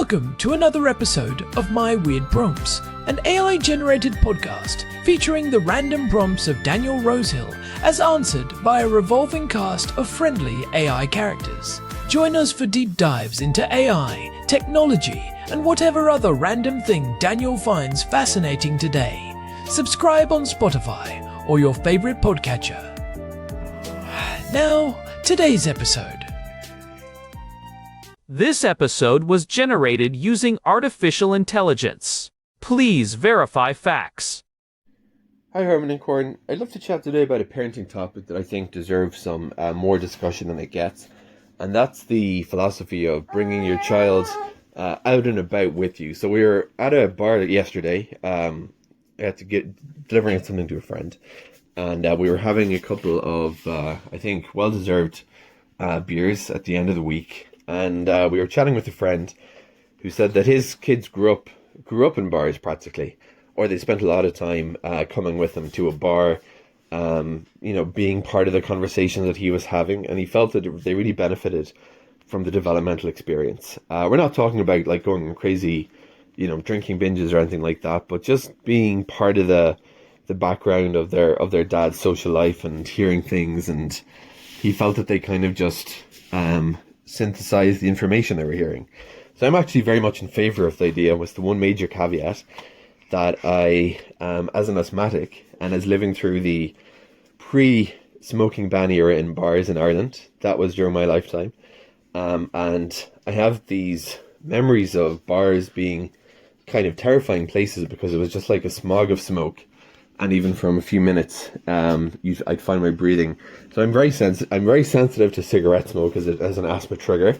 Welcome to another episode of My Weird Prompts, an AI-generated podcast featuring the random prompts of Daniel Rosehill as answered by a revolving cast of friendly AI characters. Join us for deep dives into AI, technology, and whatever other random thing Daniel finds fascinating today. Subscribe on Spotify or your favorite podcatcher. Now, today's episode. This episode was generated using artificial intelligence. Please verify facts. Hi Herman and Corn. I'd love to chat today about a parenting topic that I think deserves some more discussion than it gets. And that's the philosophy of bringing your child out and about with you. So we were at a bar yesterday. I had to delivering something to a friend. And we were having a couple of, I think, well-deserved beers at the end of the week. And we were chatting with a friend who said that his kids grew up in bars practically, or they spent a lot of time coming with him to a bar, being part of the conversation that he was having, and he felt that they really benefited from the developmental experience. We're not talking about like going crazy, drinking binges or anything like that, but just being part of the background of their dad's social life and hearing things, and he felt that they kind of just synthesize the information they were hearing. So I'm actually very much in favor of the idea, with the one major caveat that I, as an asthmatic and as living through the pre-smoking ban era in bars in Ireland, that was during my lifetime, and I have these memories of bars being kind of terrifying places because it was just like a smog of smoke. And even from a few minutes, I'd find my breathing. So I'm very sensitive to cigarette smoke as an asthma trigger.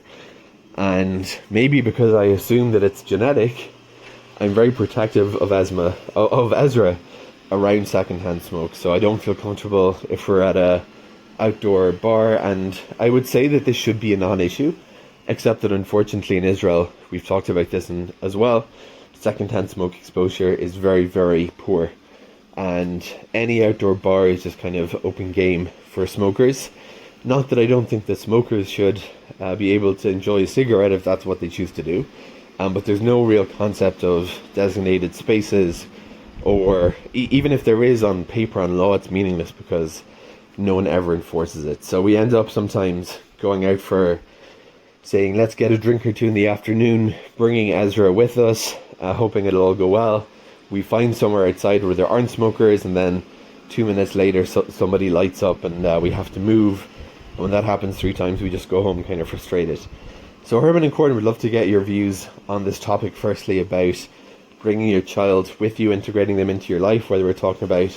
And maybe because I assume that it's genetic, I'm very protective of Ezra around secondhand smoke. So I don't feel comfortable if we're at a outdoor bar. And I would say that this should be a non-issue, except that unfortunately in Israel, we've talked about this as well, secondhand smoke exposure is very, very poor. And any outdoor bar is just kind of open game for smokers. Not that I don't think that smokers should be able to enjoy a cigarette if that's what they choose to do. But there's no real concept of designated spaces, or even if there is on paper on law, it's meaningless because no one ever enforces it. So we end up sometimes going out for saying, let's get a drink or two in the afternoon, bringing Ezra with us, hoping it'll all go well. We find somewhere outside where there aren't smokers, and then 2 minutes later somebody lights up and we have to move. And when that happens 3 times, we just go home kind of frustrated. So Herman and Corn would love to get your views on this topic. Firstly, about bringing your child with you, integrating them into your life, whether we're talking about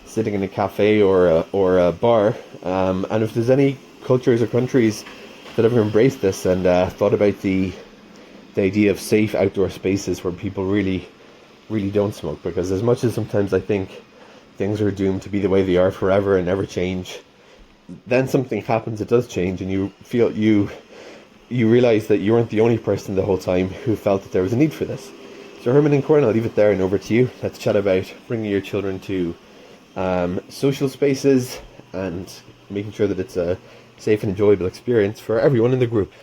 sitting in a cafe or a bar. And if there's any cultures or countries that have embraced this and thought about the idea of safe outdoor spaces where people really don't smoke. Because as much as sometimes I think things are doomed to be the way they are forever and never change, then something happens, it does change, and you feel you realize that you weren't the only person the whole time who felt that there was a need for this. So Herman and Corn, I'll leave it there and over to you. Let's chat about bringing your children to social spaces and making sure that it's a safe and enjoyable experience for everyone in the group.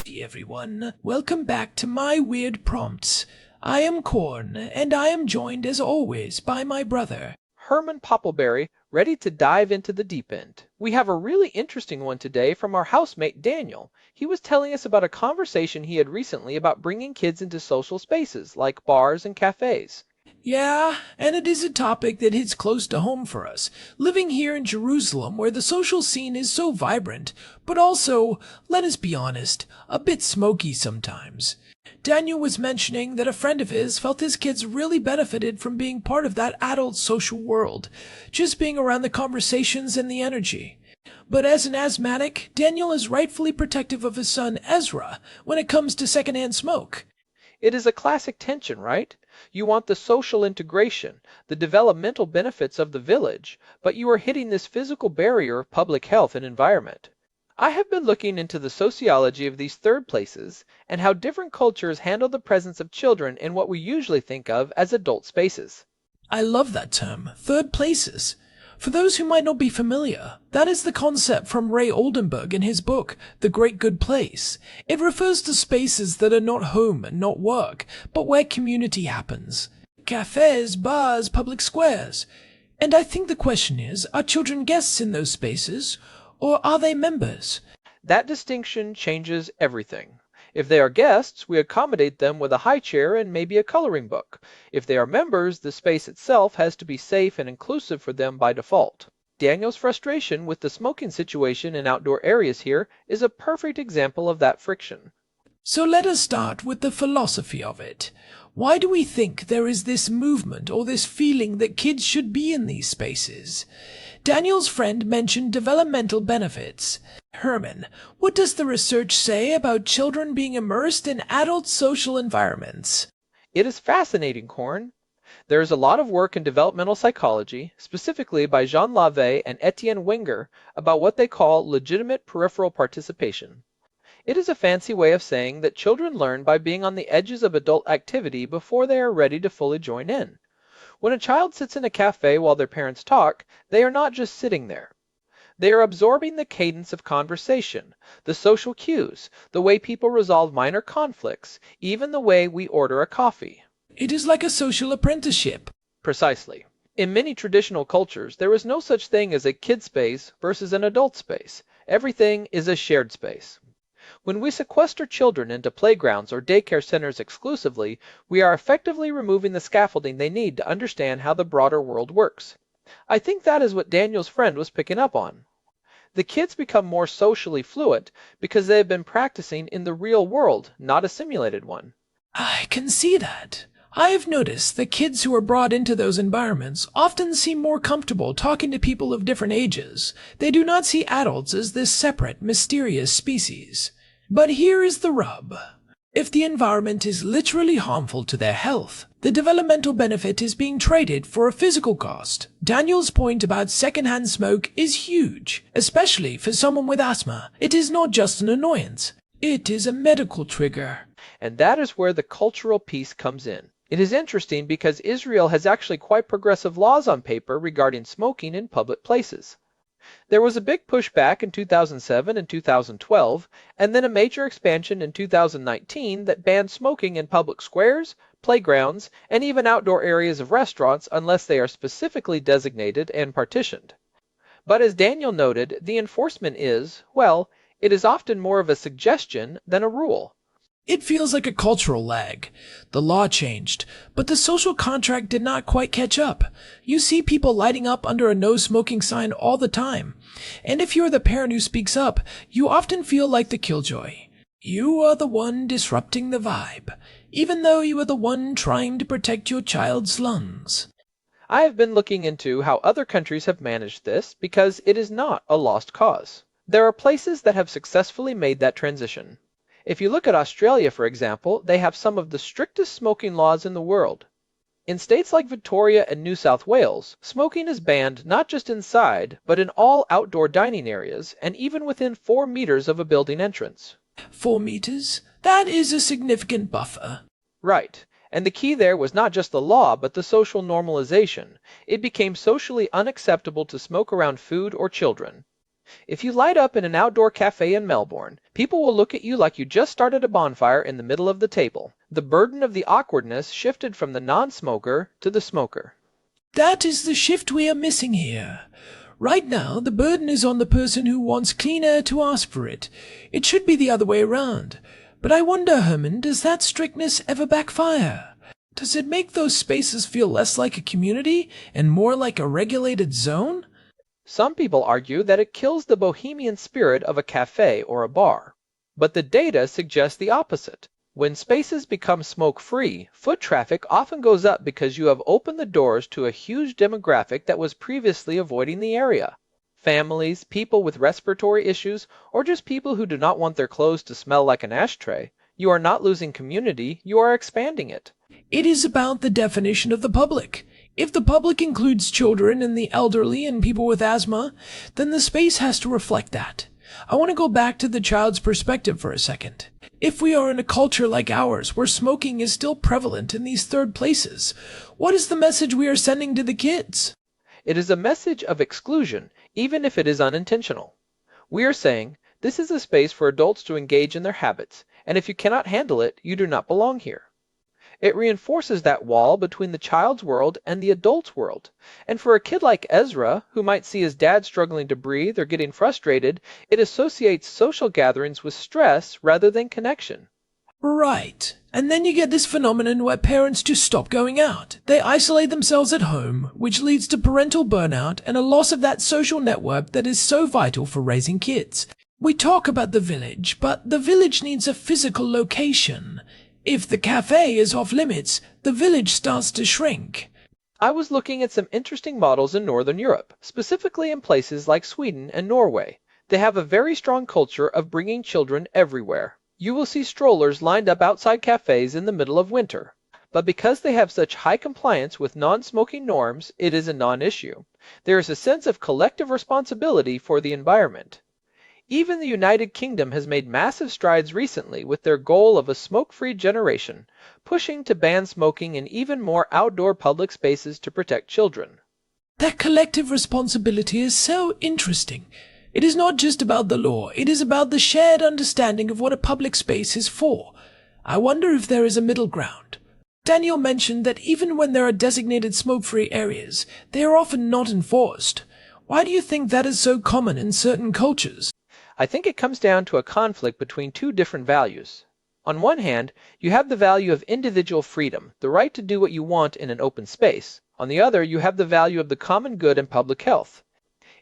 Hey everyone, welcome back to My Weird Prompts. I am Corn, and I am joined as always by my brother, Herman Poppleberry, ready to dive into the deep end. We have a really interesting one today from our housemate Daniel. He was telling us about a conversation he had recently about bringing kids into social spaces like bars and cafes. Yeah, and it is a topic that hits close to home for us, living here in Jerusalem where the social scene is so vibrant, but also, let us be honest, a bit smoky sometimes. Daniel was mentioning that a friend of his felt his kids really benefited from being part of that adult social world, just being around the conversations and the energy. But as an asthmatic, Daniel is rightfully protective of his son Ezra when it comes to secondhand smoke. It is a classic tension, right? You want the social integration, the developmental benefits of the village, but you are hitting this physical barrier of public health and environment. I have been looking into the sociology of these third places and how different cultures handle the presence of children in what we usually think of as adult spaces. I love that term, third places. For those who might not be familiar, that is the concept from Ray Oldenburg in his book, The Great Good Place. It refers to spaces that are not home and not work, but where community happens. Cafes, bars, public squares. And I think the question is, are children guests in those spaces, or are they members? That distinction changes everything. If they are guests, we accommodate them with a high chair and maybe a coloring book. If they are members, the space itself has to be safe and inclusive for them by default. Daniel's frustration with the smoking situation in outdoor areas here is a perfect example of that friction. So let us start with the philosophy of it. Why do we think there is this movement or this feeling that kids should be in these spaces? Daniel's friend mentioned developmental benefits. Herman, what does the research say about children being immersed in adult social environments? It is fascinating, Corn. There is a lot of work in developmental psychology, specifically by Jean Lavey and Etienne Wenger, about what they call legitimate peripheral participation. It is a fancy way of saying that children learn by being on the edges of adult activity before they are ready to fully join in. When a child sits in a cafe while their parents talk, they are not just sitting there. They are absorbing the cadence of conversation, the social cues, the way people resolve minor conflicts, even the way we order a coffee. It is like a social apprenticeship. Precisely. In many traditional cultures, there is no such thing as a kid space versus an adult space. Everything is a shared space. When we sequester children into playgrounds or daycare centers exclusively, we are effectively removing the scaffolding they need to understand how the broader world works. I think that is what Daniel's friend was picking up on. The kids become more socially fluent because they have been practicing in the real world, not a simulated one. I can see that. I have noticed that kids who are brought into those environments often seem more comfortable talking to people of different ages. They do not see adults as this separate, mysterious species. But here is the rub. If the environment is literally harmful to their health, the developmental benefit is being traded for a physical cost. Daniel's point about secondhand smoke is huge, especially for someone with asthma. It is not just an annoyance. It is a medical trigger. And that is where the cultural piece comes in. It is interesting because Israel has actually quite progressive laws on paper regarding smoking in public places. There was a big pushback in 2007 and 2012, and then a major expansion in 2019 that banned smoking in public squares, playgrounds, and even outdoor areas of restaurants unless they are specifically designated and partitioned. But as Daniel noted, the enforcement is, well, it is often more of a suggestion than a rule. It feels like a cultural lag. The law changed, but the social contract did not quite catch up. You see people lighting up under a no-smoking sign all the time. And if you're the parent who speaks up, you often feel like the killjoy. You are the one disrupting the vibe, even though you are the one trying to protect your child's lungs. I have been looking into how other countries have managed this because it is not a lost cause. There are places that have successfully made that transition. If you look at Australia, for example, they have some of the strictest smoking laws in the world. In states like Victoria and New South Wales, smoking is banned not just inside, but in all outdoor dining areas, and even within 4 meters of a building entrance. 4 meters? That is a significant buffer. Right. And the key there was not just the law, but the social normalization. It became socially unacceptable to smoke around food or children. If you light up in an outdoor cafe in Melbourne, people will look at you like you just started a bonfire in the middle of the table. The burden of the awkwardness shifted from the non-smoker to the smoker. That is the shift we are missing here. Right now, the burden is on the person who wants clean air to ask for it. It should be the other way around. But I wonder, Herman, does that strictness ever backfire? Does it make those spaces feel less like a community and more like a regulated zone? Some people argue that it kills the bohemian spirit of a cafe or a bar. But the data suggests the opposite. When spaces become smoke-free, foot traffic often goes up because you have opened the doors to a huge demographic that was previously avoiding the area. Families, people with respiratory issues, or just people who do not want their clothes to smell like an ashtray. You are not losing community, you are expanding it. It is about the definition of the public. If the public includes children and the elderly and people with asthma, then the space has to reflect that. I want to go back to the child's perspective for a second. If we are in a culture like ours, where smoking is still prevalent in these third places, what is the message we are sending to the kids? It is a message of exclusion, even if it is unintentional. We are saying, this is a space for adults to engage in their habits, and if you cannot handle it, you do not belong here. It reinforces that wall between the child's world and the adult's world. And for a kid like Ezra, who might see his dad struggling to breathe or getting frustrated, it associates social gatherings with stress rather than connection. Right. And then you get this phenomenon where parents just stop going out. They isolate themselves at home, which leads to parental burnout and a loss of that social network that is so vital for raising kids. We talk about the village, but the village needs a physical location. If the cafe is off limits, the village starts to shrink. I was looking at some interesting models in Northern Europe, specifically in places like Sweden and Norway. They have a very strong culture of bringing children everywhere. You will see strollers lined up outside cafes in the middle of winter. But because they have such high compliance with non-smoking norms, it is a non-issue. There is a sense of collective responsibility for the environment. Even the United Kingdom has made massive strides recently with their goal of a smoke-free generation, pushing to ban smoking in even more outdoor public spaces to protect children. That collective responsibility is so interesting. It is not just about the law, it is about the shared understanding of what a public space is for. I wonder if there is a middle ground. Daniel mentioned that even when there are designated smoke-free areas, they are often not enforced. Why do you think that is so common in certain cultures? I think it comes down to a conflict between two different values. On one hand, you have the value of individual freedom, the right to do what you want in an open space. On the other, you have the value of the common good and public health.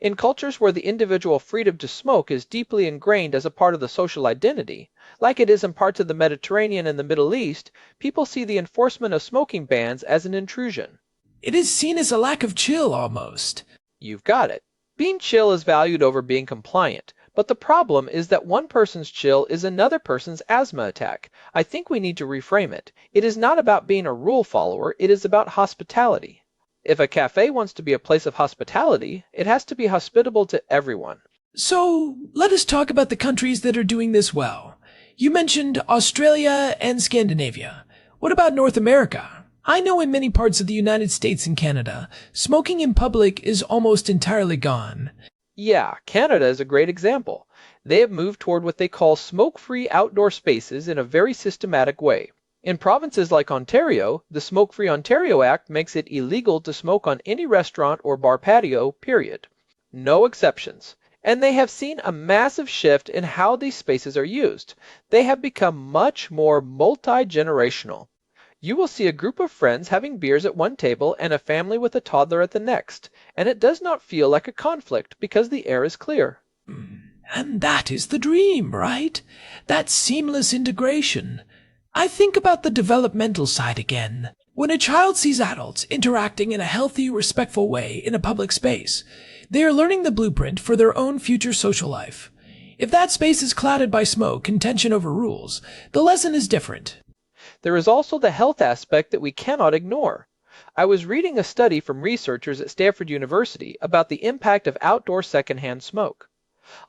In cultures where the individual freedom to smoke is deeply ingrained as a part of the social identity, like it is in parts of the Mediterranean and the Middle East, people see the enforcement of smoking bans as an intrusion. It is seen as a lack of chill almost. You've got it. Being chill is valued over being compliant. But the problem is that one person's chill is another person's asthma attack. I think we need to reframe it. It is not about being a rule follower, it is about hospitality. If a cafe wants to be a place of hospitality, it has to be hospitable to everyone. So, let us talk about the countries that are doing this well. You mentioned Australia and Scandinavia. What about North America? I know in many parts of the United States and Canada, smoking in public is almost entirely gone. Yeah, Canada is a great example. They have moved toward what they call smoke-free outdoor spaces in a very systematic way. In provinces like Ontario, the Smoke-Free Ontario Act makes it illegal to smoke on any restaurant or bar patio, period. No exceptions. And they have seen a massive shift in how these spaces are used. They have become much more multi-generational. You will see a group of friends having beers at one table and a family with a toddler at the next, and it does not feel like a conflict because the air is clear. And that is the dream, right? That seamless integration. I think about the developmental side again. When a child sees adults interacting in a healthy, respectful way in a public space, they are learning the blueprint for their own future social life. If that space is clouded by smoke and tension over rules, the lesson is different. There is also the health aspect that we cannot ignore. I was reading a study from researchers at Stanford University about the impact of outdoor secondhand smoke.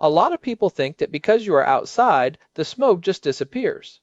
A lot of people think that because you are outside, the smoke just disappears.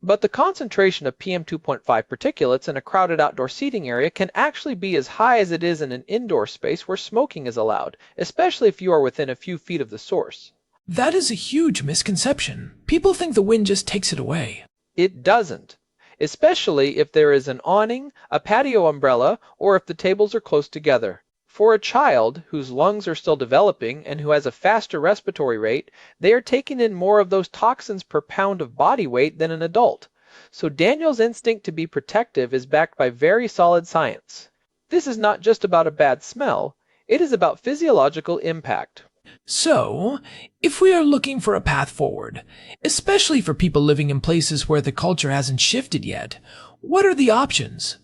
But the concentration of PM 2.5 particulates in a crowded outdoor seating area can actually be as high as it is in an indoor space where smoking is allowed, especially if you are within a few feet of the source. That is a huge misconception. People think the wind just takes it away. It doesn't. Especially if there is an awning, a patio umbrella, or if the tables are close together. For a child whose lungs are still developing and who has a faster respiratory rate, they are taking in more of those toxins per pound of body weight than an adult. So Daniel's instinct to be protective is backed by very solid science. This is not just about a bad smell, it is about physiological impact. So, if we are looking for a path forward, especially for people living in places where the culture hasn't shifted yet, what are the options?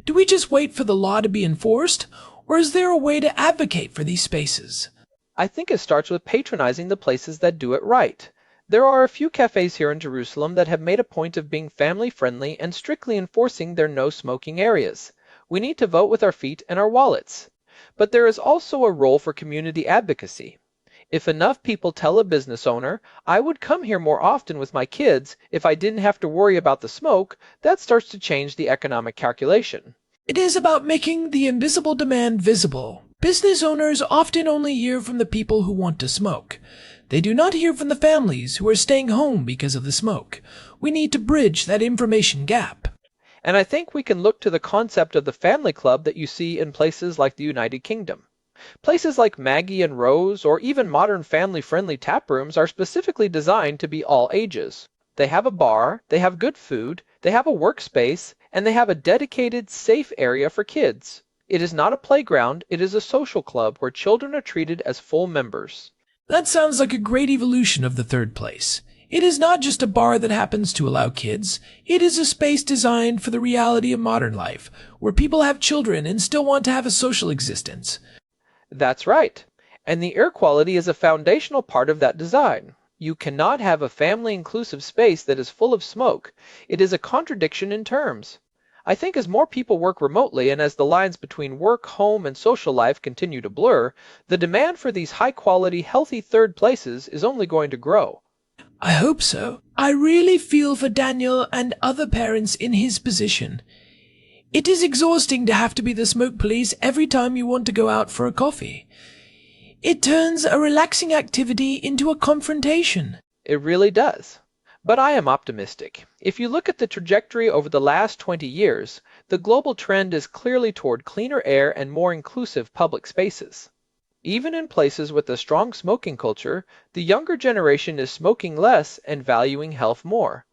Do we just wait for the law to be enforced, or is there a way to advocate for these spaces? I think it starts with patronizing the places that do it right. There are a few cafes here in Jerusalem that have made a point of being family-friendly and strictly enforcing their no-smoking areas. We need to vote with our feet and our wallets. But there is also a role for community advocacy. If enough people tell a business owner, I would come here more often with my kids if I didn't have to worry about the smoke, that starts to change the economic calculation. It is about making the invisible demand visible. Business owners often only hear from the people who want to smoke. They do not hear from the families who are staying home because of the smoke. We need to bridge that information gap. And I think we can look to the concept of the family club that you see in places like the United Kingdom. Places like Maggie and Rose, or even modern family-friendly tap rooms, are specifically designed to be all ages. They have a bar, they have good food, they have a workspace, and they have a dedicated, safe area for kids. It is not a playground, it is a social club where children are treated as full members. That sounds like a great evolution of the third place. It is not just a bar that happens to allow kids. It is a space designed for the reality of modern life, where people have children and still want to have a social existence. That's right. And the air quality is a foundational part of that design. You cannot have a family-inclusive space that is full of smoke. It is a contradiction in terms. I think as more people work remotely and as the lines between work, home, and social life continue to blur, the demand for these high-quality, healthy third places is only going to grow. I hope so. I really feel for Daniel and other parents in his position. It is exhausting to have to be the smoke police every time you want to go out for a coffee. It turns a relaxing activity into a confrontation. It really does. But I am optimistic. If you look at the trajectory over the last 20 years, the global trend is clearly toward cleaner air and more inclusive public spaces. Even in places with a strong smoking culture, the younger generation is smoking less and valuing health more.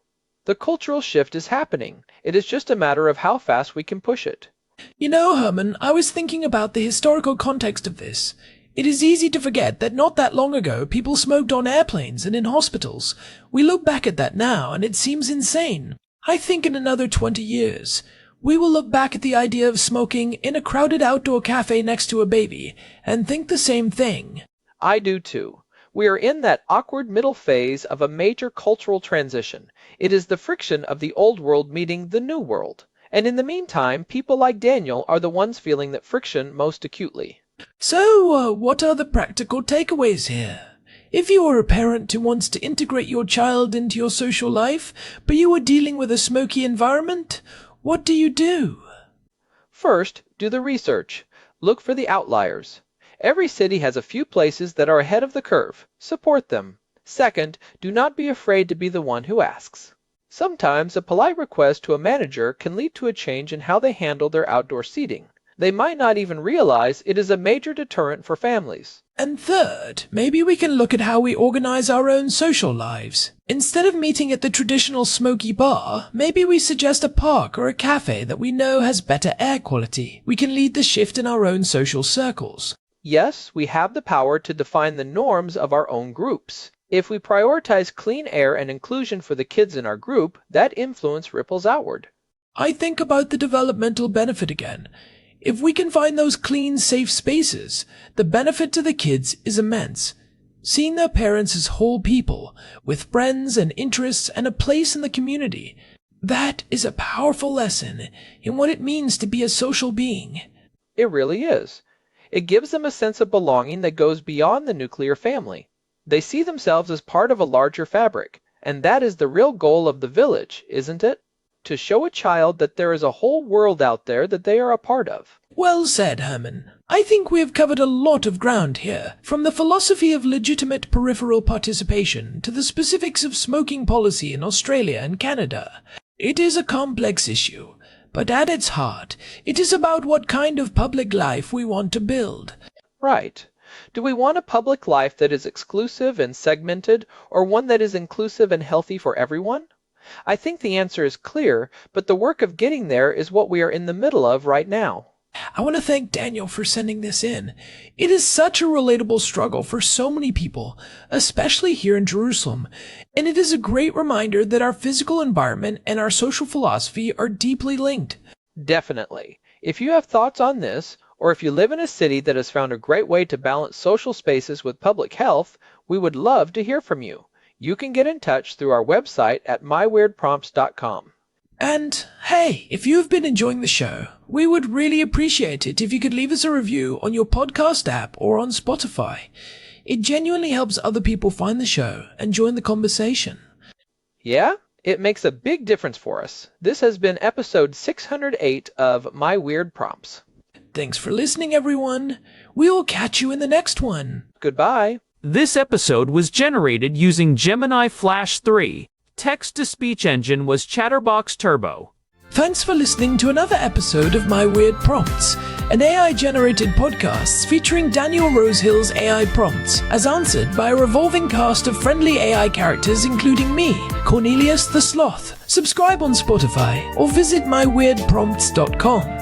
The cultural shift is happening. It is just a matter of how fast we can push it. You know, Herman, I was thinking about the historical context of this. It is easy to forget that not that long ago people smoked on airplanes and in hospitals. We look back at that now and it seems insane. I think in another 20 years, we will look back at the idea of smoking in a crowded outdoor cafe next to a baby and think the same thing. I do too. We are in that awkward middle phase of a major cultural transition. It is the friction of the old world meeting the new world. And in the meantime, people like Daniel are the ones feeling that friction most acutely. So, what are the practical takeaways here? If you are a parent who wants to integrate your child into your social life, but you are dealing with a smoky environment, what do you do? First, do the research. Look for the outliers. Every city has a few places that are ahead of the curve. Support them. Second, do not be afraid to be the one who asks. Sometimes a polite request to a manager can lead to a change in how they handle their outdoor seating. They might not even realize it is a major deterrent for families. And third, maybe we can look at how we organize our own social lives. Instead of meeting at the traditional smoky bar, maybe we suggest a park or a cafe that we know has better air quality. We can lead the shift in our own social circles. Yes, we have the power to define the norms of our own groups. If we prioritize clean air and inclusion for the kids in our group, that influence ripples outward. I think about the developmental benefit again. If we can find those clean, safe spaces, the benefit to the kids is immense. Seeing their parents as whole people, with friends and interests and a place in the community, that is a powerful lesson in what it means to be a social being. It really is. It gives them a sense of belonging that goes beyond the nuclear family. They see themselves as part of a larger fabric, and that is the real goal of the village, isn't it? To show a child that there is a whole world out there that they are a part of. Well said, Herman. I think we have covered a lot of ground here, from the philosophy of legitimate peripheral participation to the specifics of smoking policy in Australia and Canada. It is a complex issue, but at its heart, it is about what kind of public life we want to build. Right. Do we want a public life that is exclusive and segmented, or one that is inclusive and healthy for everyone? I think the answer is clear, but the work of getting there is what we are in the middle of right now. I want to thank Daniel for sending this in. It is such a relatable struggle for so many people, especially here in Jerusalem, and it is a great reminder that our physical environment and our social philosophy are deeply linked. Definitely. If you have thoughts on this, or if you live in a city that has found a great way to balance social spaces with public health, we would love to hear from you. You can get in touch through our website at myweirdprompts.com. And, hey, if you've been enjoying the show, we would really appreciate it if you could leave us a review on your podcast app or on Spotify. It genuinely helps other people find the show and join the conversation. Yeah, it makes a big difference for us. This has been episode 608 of My Weird Prompts. Thanks for listening, everyone. We'll catch you in the next one. Goodbye. This episode was generated using Gemini Flash 3. Text-to-speech engine was Chatterbox Turbo. Thanks for listening to another episode of My Weird Prompts, an AI-generated podcast featuring Daniel Rosehill's AI prompts, as answered by a revolving cast of friendly AI characters including me, Cornelius the Sloth. Subscribe on Spotify or visit myweirdprompts.com.